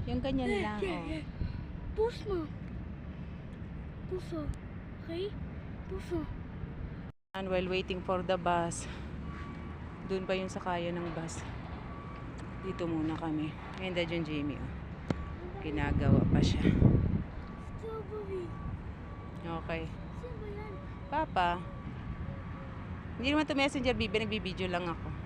Yung ganyan lang, oh. Push mo. Push. Okay? Push. And while waiting for the bus, dun pa yung sakayan ng bus. Dito muna kami. Ayun na dyan, Jamie, oh. Ginagawa pa siya. Strawberry. Okay. Saan ba yan? Papa, hindi naman to messenger, Bibi. Nagbibideo lang ako.